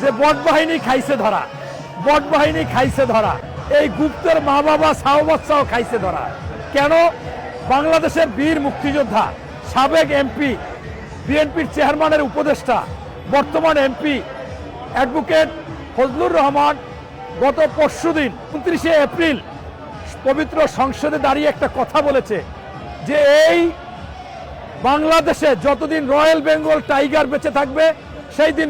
যে বট বাহিনী খাইছে ধরা, বট বাহিনী খাইছে ধরা, এই গুপ্তের মা বাবা সাহবাদশাহ খাইছে ধরা। কেন? বাংলাদেশের বীর মুক্তিযোদ্ধা, সাবেক এমপি, বিএনপির চেয়ারম্যানের উপদেষ্টা, বর্তমান এমপি অ্যাডভোকেট ফজলুর রহমান গত পরশুদিন 29শে এপ্রিল পবিত্র সংসদে দাঁড়িয়ে একটা কথা বলেছে যে এই বাংলাদেশে যতদিন রয়্যাল বেঙ্গল টাইগার বেঁচে থাকবে সেই দিন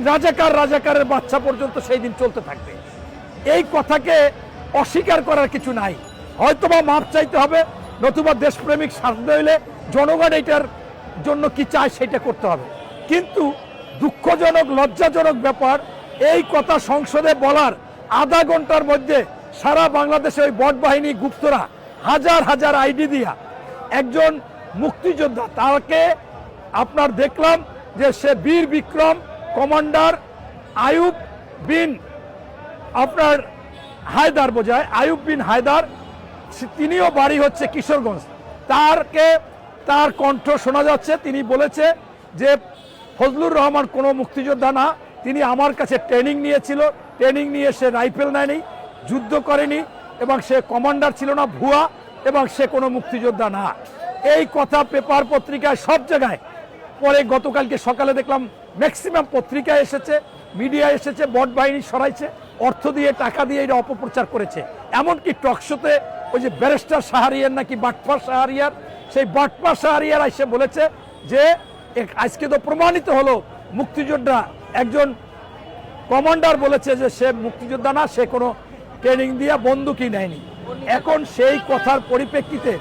রাজাকারের বাচ্চা পর্যন্ত সেই দিন চলতে থাকবে। এই কথাকে অস্বীকার করার কিছু নাই। হয়তোবা মাপ চাইতে হবে, নতুবা দেশপ্রেমিক সাজতে হইলে জনগণ এটার জন্য কি চায় সেটা করতে হবে। কিন্তু দুঃখজনক, লজ্জাজনক ব্যাপার, এই কথা সংসদে বলার আধা ঘন্টার মধ্যে সারা বাংলাদেশে ওই বট বাহিনী গুপ্তরা হাজার হাজার আইডি দিয়া একজন মুক্তিযোদ্ধা, তাকে আপনার দেখলাম যে সে বীর বিক্রম কমান্ডার আইয়ুব বিন আপনার হায়দার, বোঝায় আইয়ুব বিন হায়দার, তিনিও বাড়ি হচ্ছে কিশোরগঞ্জ। তার কণ্ঠ শোনা যাচ্ছে, তিনি বলেছে যে ফজলুর রহমান কোনো মুক্তিযোদ্ধা না, তিনি আমার কাছে ট্রেনিং নিয়েছিল, ট্রেনিং নিয়ে সে রাইফেল নেয়নি, যুদ্ধ করেনি এবং সে কমান্ডার ছিল না, ভুয়া, এবং সে কোনো মুক্তিযোদ্ধা না। এই কথা পেপার পত্রিকায় সব জায়গায়, পরে গতকালকে সকালে দেখলাম ম্যাক্সিমাম পত্রিকায় এসেছে, মিডিয়ায় এসেছে, বট বাহিনী সরাইছে, অর্থ দিয়ে টাকা দিয়ে এটা অপপ্রচার করেছে। এমনকি টকশোতে ওই যে ব্যারিস্টার শাহরিয়ার নাকি বাটফা শাহরিয়ার, সেই বাটফা শাহরিয়ার এসে বলেছে যে আজকে তো প্রমাণিত হলো মুক্তিযোদ্ধা একজন কমান্ডার বলেছে যে সে মুক্তিযোদ্ধা না, সে কোনো ট্রেনিং দিয়ে বন্দুকই নেয়নি। এখন সেই কথার পরিপ্রেক্ষিতে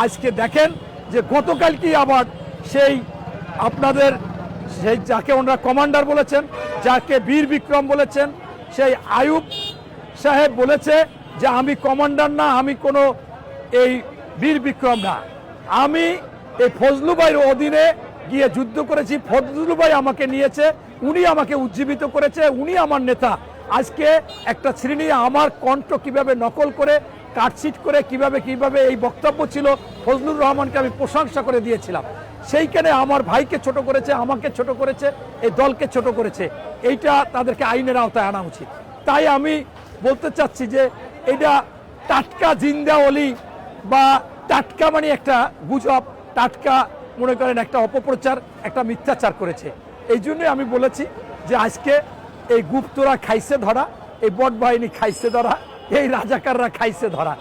আজকে দেখেন যে গতকালকে আবার সেই আপনাদের সেই যাকে ওনারা কমান্ডার বলেছেন, যাকে বীর বিক্রম বলেছেন, সেই আইয়ুব সাহেব বলেছে যে আমি কমান্ডার না, আমি কোনো এই বীর বিক্রম না, আমি এই ফজলু ভাইয়ের অধীনে গিয়ে যুদ্ধ করেছি, ফজলু ভাই আমাকে নিয়েছে, উনি আমাকে উজ্জীবিত করেছে, উনি আমার নেতা। আজকে একটা শ্রেণী আমার কণ্ঠ কিভাবে নকল করে কাটছিট করে কিভাবে এই বক্তব্য ছিল, ফজলুর রহমানকে আমি প্রশংসা করে দিয়েছিলাম, সেইখানে আমার ভাইকে ছোট করেছে, আমাকে ছোট করেছে, এই দলকে ছোট করেছে। এইটা তাদেরকে আইনের আওতায় আনা উচিত। তাই আমি বলতে চাচ্ছি যে এটা টাটকা জিন্দা অলি বা টাটকা মানে একটা গুজব, টাটকা মনে করেন একটা অপপ্রচার, একটা মিথ্যাচার করেছে। এই জন্যই আমি বলেছি যে আজকে এই গুপ্তরা খাইছে ধরা, এই বট বাহিনী খাইছে ধরা, এই রাজাকাররা খাইছে ধরা।